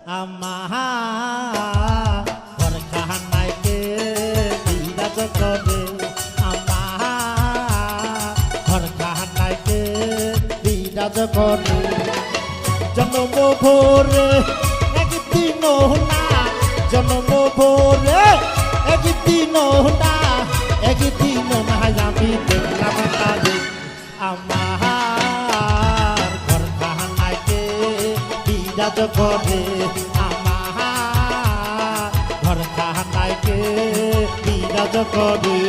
আমার ঘর খানাইকে বিরাজ করে আমার ঘর খানাইকে বিরাজ করে জন্ম ভোরে একদিন না জন্ম ভোরে একদিন না একদিন না আমি দেখলাম তারে আমার ঘর খানাইকে বিরাজ করে আমার ঘর খানাইকে বিরাজ করে